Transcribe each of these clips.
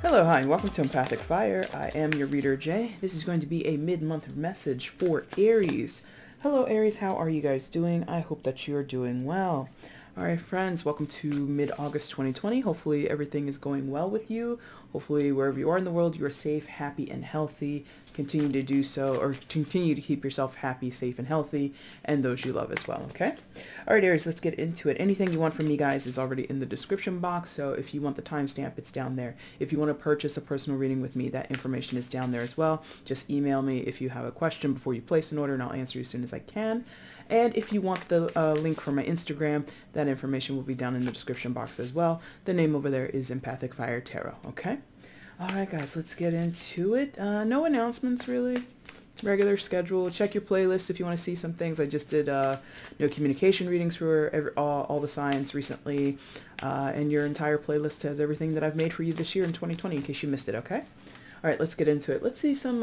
Hello, hi, and welcome to EmpathicFire. I am your reader, Jay. This is going to be a mid-month message for Aries. Hello, Aries. How are you guys doing? I hope that you're doing well. All right, friends, welcome to mid-August 2020. Hopefully everything is going well with you. Hopefully wherever you are in the world, you are safe, happy, and healthy. Continue to do so, or continue to keep yourself happy, safe, and healthy, and those you love as well, okay? All right, Aries, let's get into it. Anything you want from me, guys, is already in the description box, so if you want the timestamp, it's down there. If you want to purchase a personal reading with me, that information is down there as well. Just email me if you have a question before you place an order, and I'll answer you as soon as I can. And if you want the link for my Instagram, that information will be down in the description box as well. The name over there is EmpathicFire Tarot, okay? All right, guys, let's get into it. No announcements, really. Regular schedule. Check your playlist if you want to see some things. I just did no communication readings for all the signs recently. And your entire playlist has everything that I've made for you this year in 2020, in case you missed it, okay? All right, let's get into it. Let's see some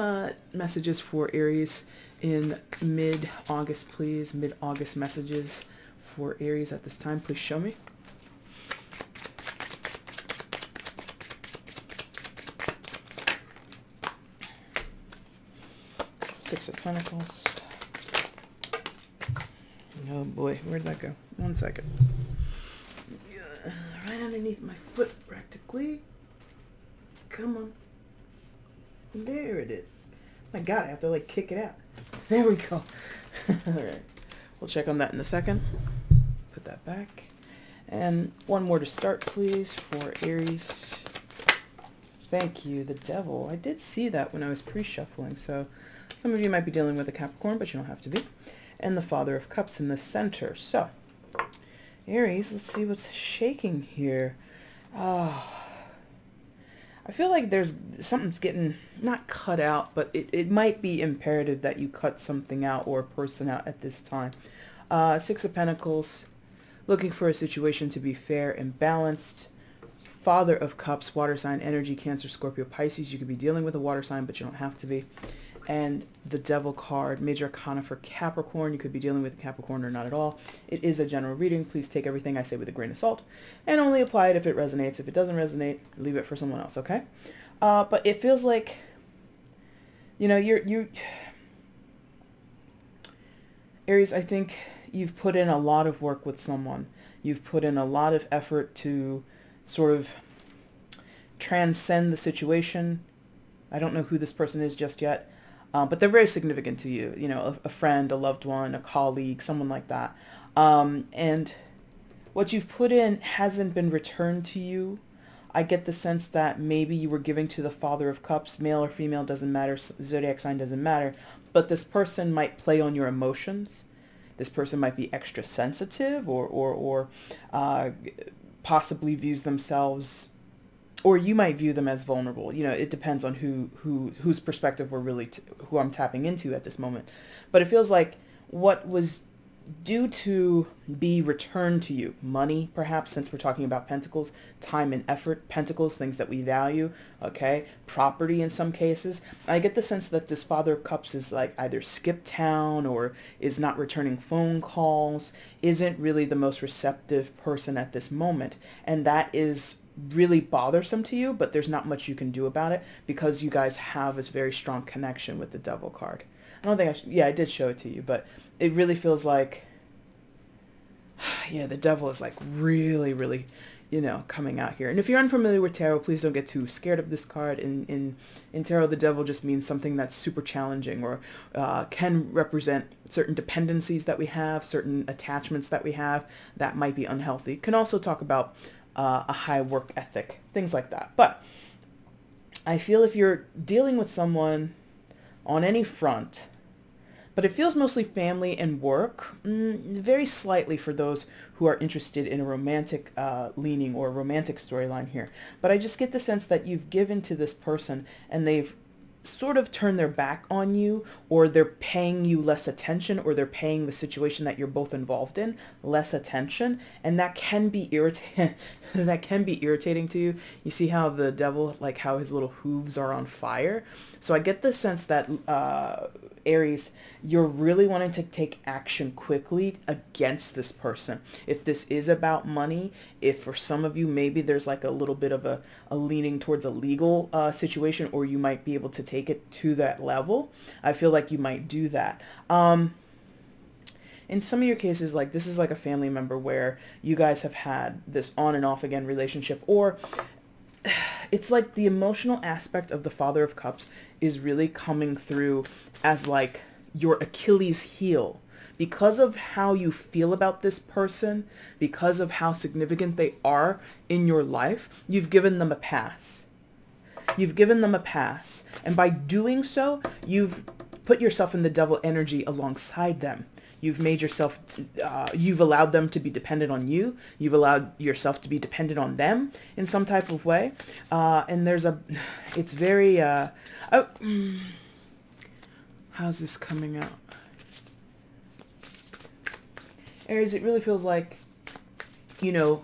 messages for Aries in mid-August, please. Mid-August messages for Aries at this time. Please show me. Six of Pentacles. Oh boy, where'd that go? 1 second. Yeah, right underneath my foot, practically. Come on. There it is. My God, I have to like kick it out. There we go. Alright. We'll check on that in a second. Put that back. And one more to start, please, for Aries. Thank you, the Devil. I did see that when I was pre-shuffling, so some of you might be dealing with a Capricorn, but you don't have to be. And the Father of Cups in the center. So, Aries, let's see what's shaking here. I feel like something's getting, not cut out, but it might be imperative that you cut something out or a person out at this time. Six of Pentacles, looking for a situation to be fair and balanced. Father of Cups, water sign energy, Cancer, Scorpio, Pisces. You could be dealing with a water sign, but you don't have to be. And the Devil card, Major Arcana for Capricorn. You could be dealing with a Capricorn or not at all. It is a general reading. Please take everything I say with a grain of salt and only apply it if it resonates. If it doesn't resonate, leave it for someone else, okay? But it feels like, you know, Aries, I think you've put in a lot of work with someone. You've put in a lot of effort to sort of transcend the situation. I don't know who this person is just yet. But they're very significant to you, you know, a friend, a loved one, a colleague, someone like that. And what you've put in hasn't been returned to you. I get the sense that maybe you were giving to the Father of Cups, male or female, doesn't matter, zodiac sign doesn't matter, but this person might play on your emotions. This person might be extra sensitive or possibly views themselves, or you might view them as vulnerable. You know, it depends on whose perspective who I'm tapping into at this moment. But it feels like what was due to be returned to you, money perhaps, since we're talking about pentacles, time and effort, pentacles, things that we value, okay, property in some cases. I get the sense that this Father of Cups is like either skipped town or is not returning phone calls, isn't really the most receptive person at this moment, and that is really bothersome to you, but there's not much you can do about it because you guys have this very strong connection with the Devil card. I don't think I did show it to you, but it really feels like, yeah, the Devil is like really, really, you know, coming out here. And if you're unfamiliar with tarot, please don't get too scared of this card. In tarot, the Devil just means something that's super challenging or can represent certain dependencies that we have, certain attachments that we have that might be unhealthy. Can also talk about a high work ethic, things like that. But I feel if you're dealing with someone on any front, but it feels mostly family and work, very slightly for those who are interested in a romantic leaning or a romantic storyline here. But I just get the sense that you've given to this person and they've sort of turn their back on you, or they're paying you less attention, or they're paying the situation that you're both involved in less attention, and that can be irritating. That can be irritating to you. You see how the Devil, like how his little hooves are on fire. So I get the sense that Aries, you're really wanting to take action quickly against this person. If this is about money, if for some of you, maybe there's like a little bit of a leaning towards a legal situation, or you might be able to take it to that level, I feel like you might do that. In some of your cases, like this is like a family member where you guys have had this on and off again relationship, or it's like the emotional aspect of the Father of Cups is really coming through as like your Achilles heel. Because of how you feel about this person, because of how significant they are in your life, you've given them a pass. You've given them a pass. And by doing so, you've put yourself in the devil energy alongside them. You've made yourself, you've allowed them to be dependent on you. You've allowed yourself to be dependent on them in some type of way. And there's it's very, how's this coming out? Aries, it really feels like, you know,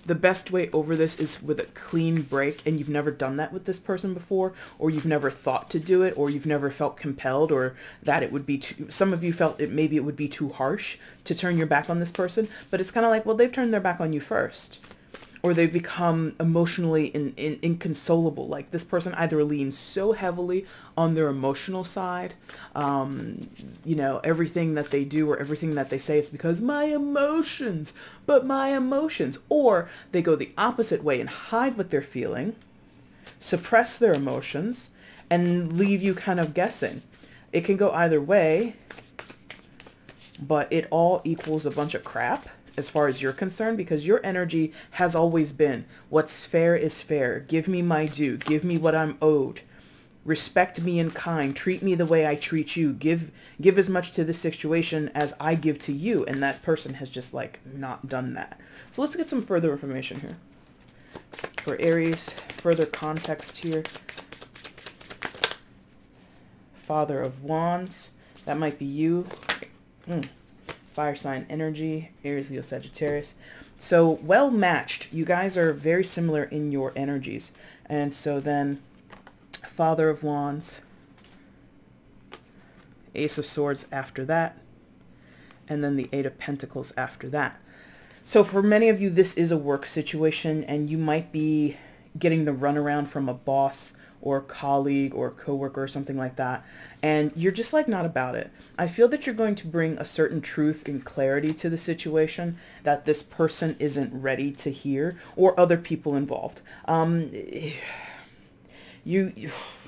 the best way over this is with a clean break, and you've never done that with this person before, or you've never thought to do it, or you've never felt compelled, or that it would be too, some of you felt maybe it would be too harsh to turn your back on this person, but it's kind of like, well, they've turned their back on you first. Or they've become emotionally inconsolable. Like this person either leans so heavily on their emotional side, you know, everything that they do or everything that they say is because my emotions, but my emotions. Or they go the opposite way and hide what they're feeling, suppress their emotions, and leave you kind of guessing. It can go either way, but it all equals a bunch of crap as far as you're concerned, because your energy has always been, what's fair is fair. Give me my due. Give me what I'm owed. Respect me in kind. Treat me the way I treat you. Give as much to the situation as I give to you. And that person has just like not done that. So let's get some further information here. For Aries, further context here. Father of Wands. That might be you. Fire sign energy, Aries, Leo, Sagittarius. So well matched. You guys are very similar in your energies. And so then Father of Wands, Ace of Swords after that, and then the Eight of Pentacles after that. So for many of you, this is a work situation, and you might be getting the runaround from a boss or colleague or coworker or something like that, and you're just like not about it. I feel that you're going to bring a certain truth and clarity to the situation that this person isn't ready to hear, or other people involved.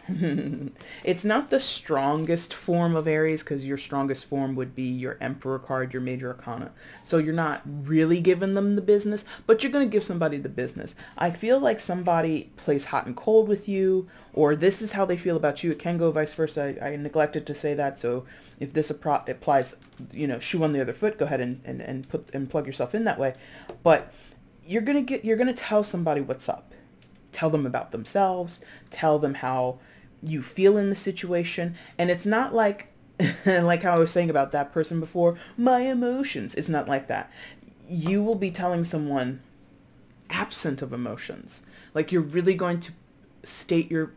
It's not the strongest form of Aries, because your strongest form would be your Emperor card, your Major Arcana. So you're not really giving them the business, but you're going to give somebody the business. I feel like somebody plays hot and cold with you, or this is how they feel about you. It can go vice versa. I neglected to say that. So if this applies, you know, shoe on the other foot, go ahead and plug yourself in that way. But you're going to tell somebody what's up. Tell them about themselves. Tell them how you feel in the situation. And it's not like, like how I was saying about that person before, my emotions. It's not like that. You will be telling someone absent of emotions. Like you're really going to state your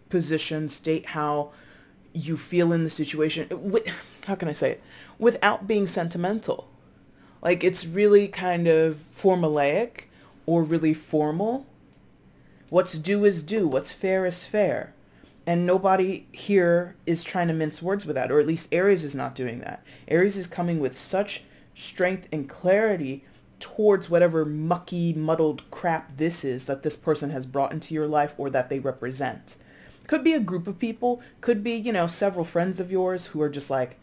position, state how you feel in the situation. How can I say it? Without being sentimental. Like it's really kind of formulaic or really formal. What's due is due. What's fair is fair. And nobody here is trying to mince words with that, or at least Aries is not doing that. Aries is coming with such strength and clarity towards whatever mucky, muddled crap this is that this person has brought into your life or that they represent. Could be a group of people, could be, you know, several friends of yours who are just like,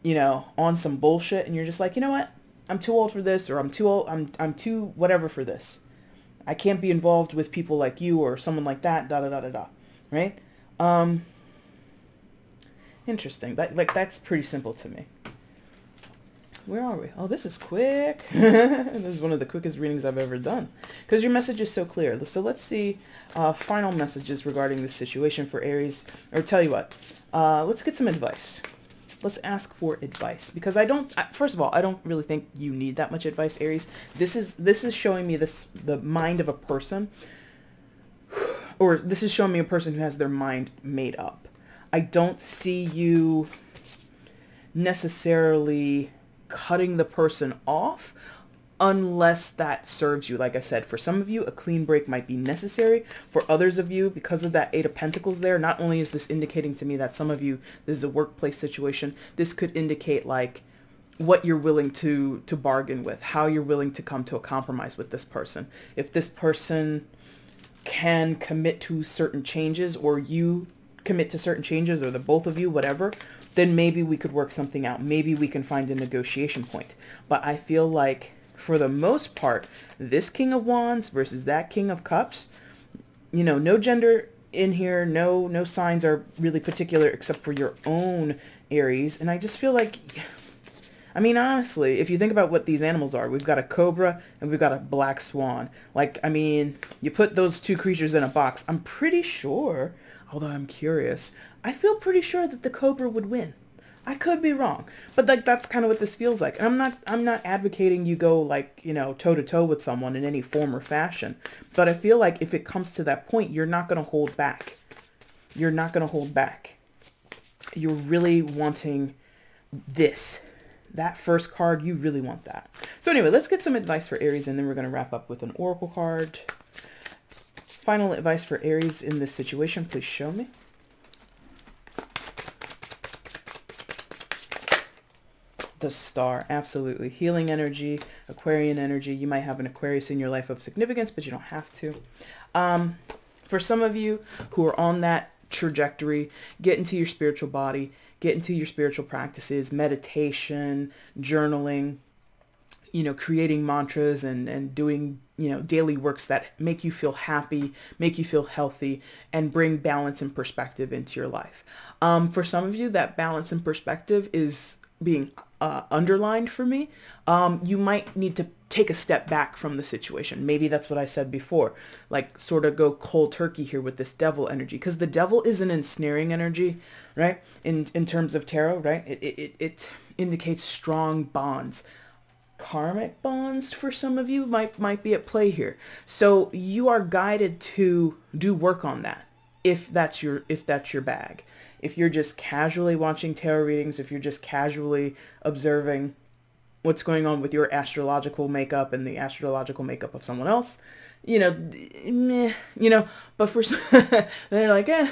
you know, on some bullshit, and you're just like, you know what? I'm too old for this, or I'm too old, I'm too whatever for this. I can't be involved with people like you or someone like that, da da da da da, right? Interesting. That's pretty simple to me. Where are we? Oh, this is quick. This is one of the quickest readings I've ever done, because your message is so clear. So let's see final messages regarding this situation for Aries. Or tell you what, let's get some advice. Let's ask for advice, because first of all, I don't really think you need that much advice, Aries. This is showing me the mind of a person, or this is showing me a person who has their mind made up. I don't see you necessarily cutting the person off unless that serves you. Like I said, for some of you, a clean break might be necessary. For others of you, because of that Eight of Pentacles there, not only is this indicating to me that some of you, this is a workplace situation, this could indicate like what you're willing to bargain with, how you're willing to come to a compromise with this person. If this person can commit to certain changes, or you commit to certain changes, or the both of you, whatever, then maybe we could work something out. Maybe we can find a negotiation point. But I feel like for the most part, this King of Wands versus that King of Cups, you know, no gender in here, no signs are really particular except for your own Aries. And I just feel like, I mean, honestly, if you think about what these animals are, we've got a cobra and we've got a black swan. Like, I mean, you put those two creatures in a box, I'm pretty sure, although I'm curious, I feel pretty sure that the cobra would win. I could be wrong, but like that's kind of what this feels like. I'm not advocating you go like, you know, toe to toe with someone in any form or fashion, but I feel like if it comes to that point, you're not going to hold back. You're not going to hold back. You're really wanting this. That first card, you really want that. So anyway, let's get some advice for Aries, and then we're going to wrap up with an oracle card. Final advice for Aries in this situation, please show me. The Star, absolutely. Healing energy, Aquarian energy. You might have an Aquarius in your life of significance, but you don't have to. For some of you who are on that trajectory, get into your spiritual body, get into your spiritual practices, meditation, journaling, you know, creating mantras and doing, you know, daily works that make you feel happy, make you feel healthy, and bring balance and perspective into your life. For some of you, that balance and perspective is being underlined for me. You might need to take a step back from the situation. Maybe that's what I said before, like sort of go cold turkey here with this devil energy, because the devil is an ensnaring energy, right? In terms of tarot, right? It indicates strong bonds. Karmic bonds for some of you might be at play here. So you are guided to do work on that if that's your bag. If you're just casually watching tarot readings, if you're just casually observing what's going on with your astrological makeup and the astrological makeup of someone else, you know, meh, you know, but for they're like, eh.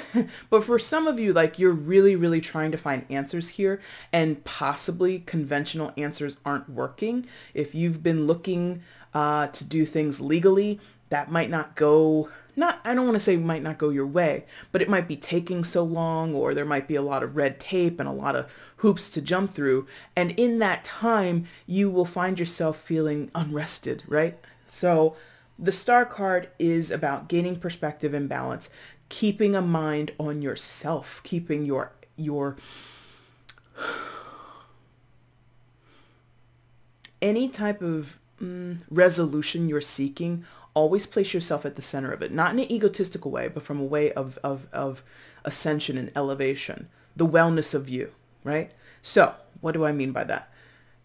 But for some of you, like, you're really, really trying to find answers here, and possibly conventional answers aren't working. If you've been looking to do things legally, that might not go, I don't want to say might not go your way, but it might be taking so long, or there might be a lot of red tape and a lot of hoops to jump through. And in that time, you will find yourself feeling unrested, right? So the Star card is about gaining perspective and balance, keeping a mind on yourself, keeping your any type of resolution you're seeking. Always place yourself at the center of it, not in an egotistical way, but from a way of ascension and elevation, the wellness of you, right? So what do I mean by that?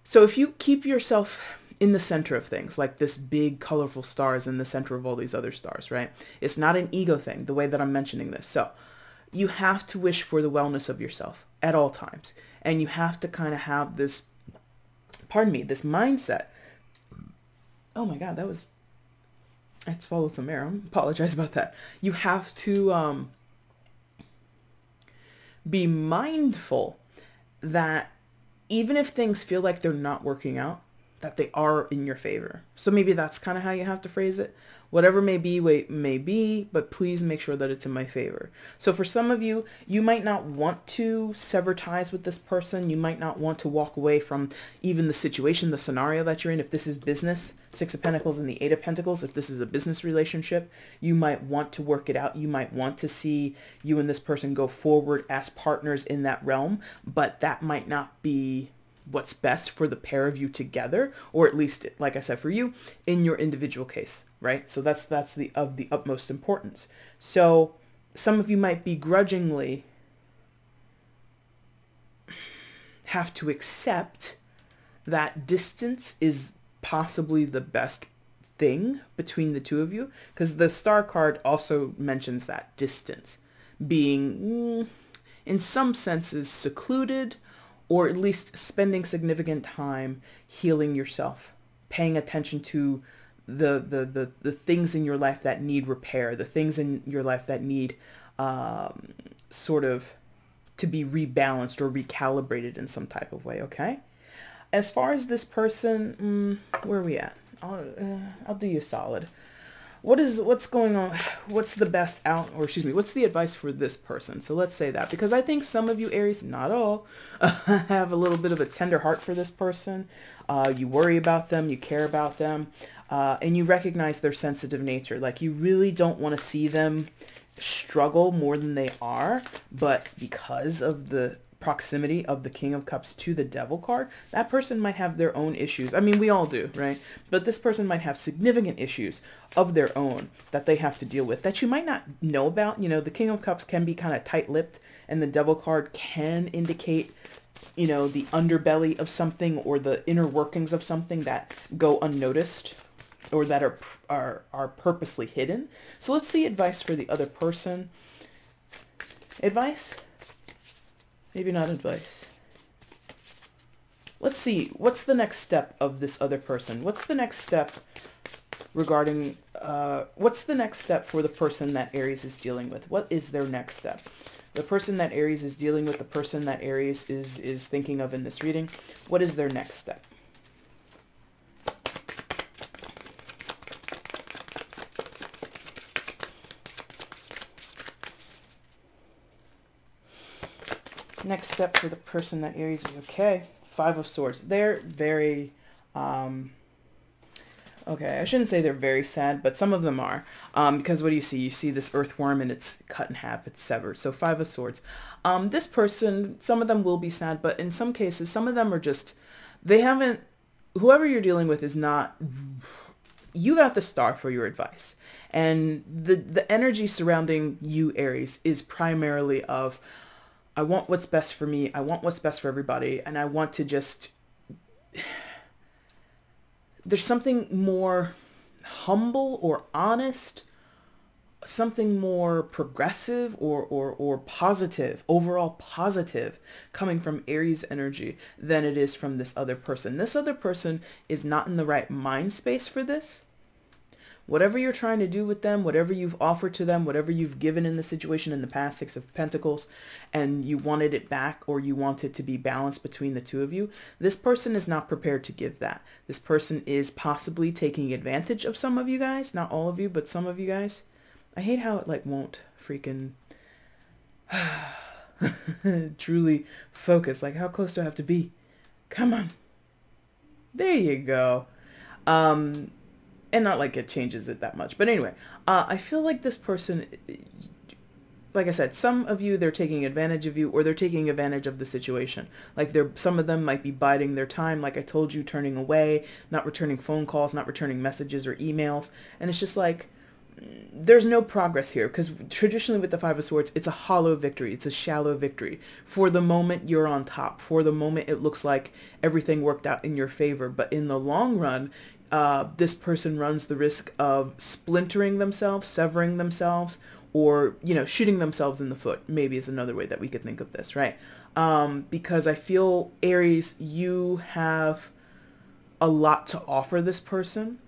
So if you keep yourself in the center of things, like this big colorful star is in the center of all these other stars, right? It's not an ego thing, the way that I'm mentioning this. So you have to wish for the wellness of yourself at all times. And you have to kind of have this, this mindset. Oh my God, I swallowed some air. I apologize about that. You have to be mindful that even if things feel like they're not working out, that they are in your favor. So maybe that's kind of how you have to phrase it. Whatever may be, but please make sure that it's in my favor. So for some of you, you might not want to sever ties with this person. You might not want to walk away from even the situation, the scenario that you're in. If this is business, Six of Pentacles and the Eight of Pentacles, if this is a business relationship, you might want to work it out. You might want to see you and this person go forward as partners in that realm, but that might not be what's best for the pair of you together, or at least, like I said, for you in your individual case, right? So that's the utmost importance. So some of you might begrudgingly have to accept that distance is possibly the best thing between the two of you, because the Star card also mentions that distance being in some senses secluded, or at least spending significant time healing yourself, paying attention to the things in your life that need repair, the things in your life that need sort of to be rebalanced or recalibrated in some type of way, okay? As far as this person, where are we at? I'll do you a solid. What's going on? What's the best what's the advice for this person? So let's say that, because I think some of you Aries, not all, have a little bit of a tender heart for this person. You worry about them, you care about them, and you recognize their sensitive nature. Like, you really don't want to see them struggle more than they are, but because of the proximity of the King of Cups to the Devil card, that person might have their own issues. I mean, we all do, right? But this person might have significant issues of their own that they have to deal with that you might not know about. You know, the King of Cups can be kind of tight-lipped, and the Devil card can indicate, you know, the underbelly of something or the inner workings of something that go unnoticed or that are purposely hidden. So let's see advice for the other person. Advice? Maybe not advice. Let's see. What's the next step of this other person? What's the next step regarding, what's the next step for the person that Aries is dealing with? What is their next step? The person that Aries is dealing with, the person that Aries is thinking of in this reading, what is their next step? Next step for the person that Aries is, okay, Five of Swords. They're very, okay, I shouldn't say they're very sad, but some of them are, because what do you see? You see this earthworm and it's cut in half, it's severed. So Five of Swords. This person, some of them will be sad, but in some cases, some of them are just, they haven't, whoever you're dealing with is not, you got the star for your advice. And the energy surrounding you, Aries, is primarily of, I want what's best for me. I want what's best for everybody. And I want to just, there's something more humble or honest, something more progressive or positive, overall positive coming from Aries energy than it is from this other person. This other person is not in the right mind space for this. Whatever you're trying to do with them, whatever you've offered to them, whatever you've given in the situation in the past, Six of Pentacles, and you wanted it back or you want it to be balanced between the two of you, this person is not prepared to give that. This person is possibly taking advantage of some of you guys, not all of you, but some of you guys. I hate how it like won't freaking truly focus. Like, how close do I have to be? Come on. There you go. And not like it changes it that much. But anyway, I feel like this person, like I said, some of you, they're taking advantage of you or they're taking advantage of the situation. Like some of them might be biding their time, like I told you, turning away, not returning phone calls, not returning messages or emails. And it's just like, there's no progress here because traditionally with the Five of Swords, it's a hollow victory. It's a shallow victory. For the moment, you're on top. For the moment, it looks like everything worked out in your favor. But in the long run, this person runs the risk of splintering themselves, severing themselves, or, you know, shooting themselves in the foot, maybe is another way that we could think of this, right? Because I feel, Aries, you have a lot to offer this person.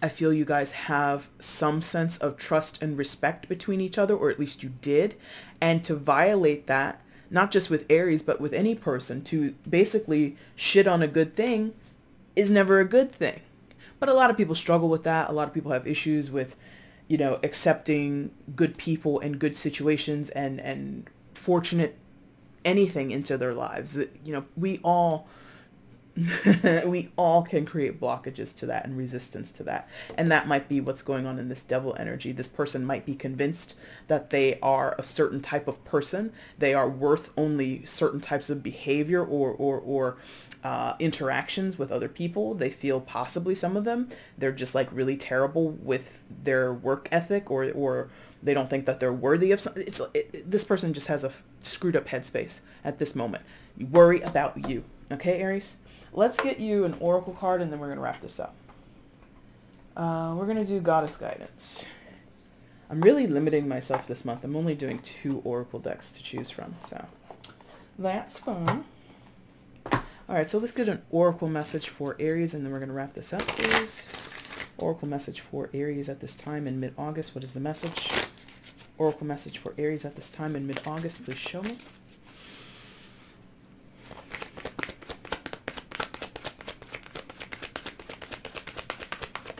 I feel you guys have some sense of trust and respect between each other, or at least you did. And to violate that, not just with Aries, but with any person, to basically shit on a good thing is never a good thing. But a lot of people struggle with that. A lot of people have issues with, you know, accepting good people and good situations and fortunate anything into their lives. You know, we all we all can create blockages to that and resistance to that. And that might be what's going on in this devil energy. This person might be convinced that they are a certain type of person. They are worth only certain types of behavior or interactions with other people. They feel possibly some of them, they're just like really terrible with their work ethic or they don't think that they're worthy of something. This person just has a screwed up headspace at this moment. You worry about you. Okay, Aries? Let's get you an oracle card and then we're going to wrap this up. We're going to do Goddess Guidance. I'm really limiting myself this month. I'm only doing 2 oracle decks to choose from, so that's fun. All right, so let's get an oracle message for Aries, and then we're going to wrap this up, please. Oracle message for Aries at this time in mid-August. What is the message? Oracle message for Aries at this time in mid-August. Please show me.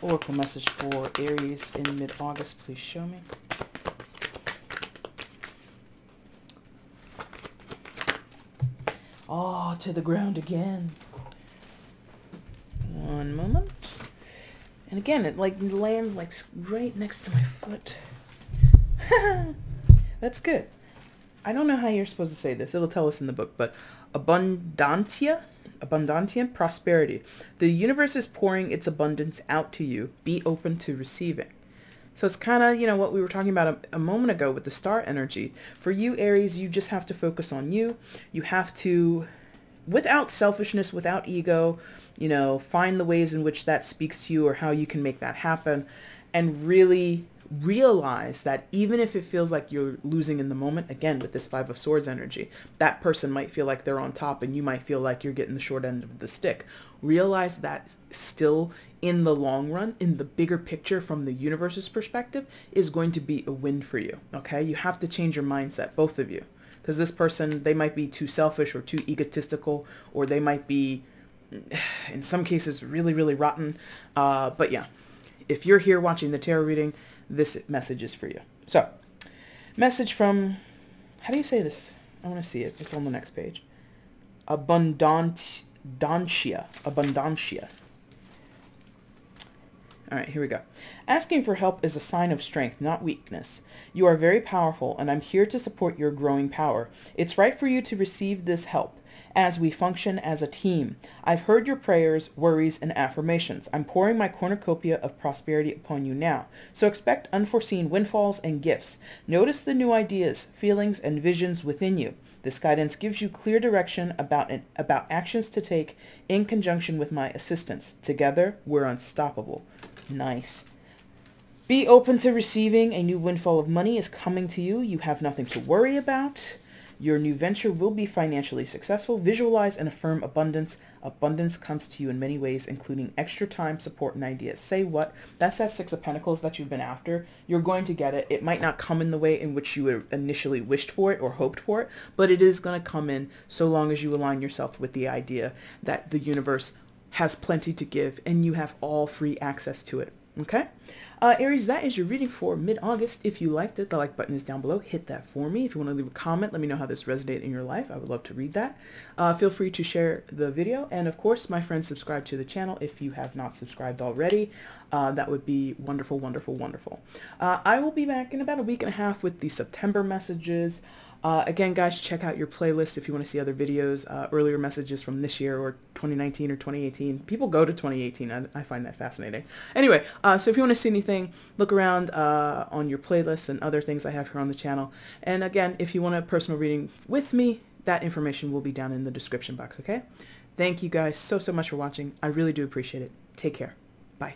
Oracle message for Aries in mid-August. Please show me. Oh, to the ground again. One moment. And again, it like lands like right next to my foot. That's good. I don't know how you're supposed to say this. It'll tell us in the book, but abundantia, prosperity. The universe is pouring its abundance out to you. Be open to receiving. So it's kind of, you know, what we were talking about a moment ago with the star energy. For you, Aries, you just have to focus on you. You have to, without selfishness, without ego, you know, find the ways in which that speaks to you or how you can make that happen, and really realize that even if it feels like you're losing in the moment, again, with this Five of Swords energy, that person might feel like they're on top and you might feel like you're getting the short end of the stick. Realize that still in the long run, in the bigger picture from the universe's perspective, is going to be a win for you. Okay? You have to change your mindset, both of you. Because this person, they might be too selfish or too egotistical, or they might be, in some cases, really, really rotten. But yeah, if you're here watching the tarot reading, this message is for you. So, message from, how do you say this? I want to see it. It's on the next page. Abundantia. All right, here we go. Asking for help is a sign of strength, not weakness. You are very powerful, and I'm here to support your growing power. It's right for you to receive this help as we function as a team. I've heard your prayers, worries, and affirmations. I'm pouring my cornucopia of prosperity upon you now, so expect unforeseen windfalls and gifts. Notice the new ideas, feelings, and visions within you. This guidance gives you clear direction about actions to take in conjunction with my assistance. Together, we're unstoppable. Nice. Be open to receiving. A new windfall of money is coming to you. You have nothing to worry about. Your new venture will be financially successful. Visualize and affirm abundance. Abundance comes to you in many ways, including extra time, support, and ideas. Say what? That's that Six of Pentacles that you've been after. You're going to get it. It might not come in the way in which you initially wished for it or hoped for it, but it is going to come in so long as you align yourself with the idea that the universe has plenty to give and you have all free access to it. Okay? Aries, that is your reading for mid-August. If you liked it, the like button is down below. Hit that for me. If you want to leave a comment, let me know how this resonated in your life. I would love to read that. Feel free to share the video. And of course, my friends, subscribe to the channel if you have not subscribed already. That would be wonderful, wonderful, wonderful. I will be back in about a week and a half with the September messages. Again, guys, check out your playlist if you want to see other videos, earlier messages from this year or 2019 or 2018. People go to 2018. I find that fascinating. Anyway, so if you want to see anything, look around on your playlist and other things I have here on the channel. And again, if you want a personal reading with me, that information will be down in the description box, okay? Thank you guys so much for watching. I really do appreciate it. Take care. Bye.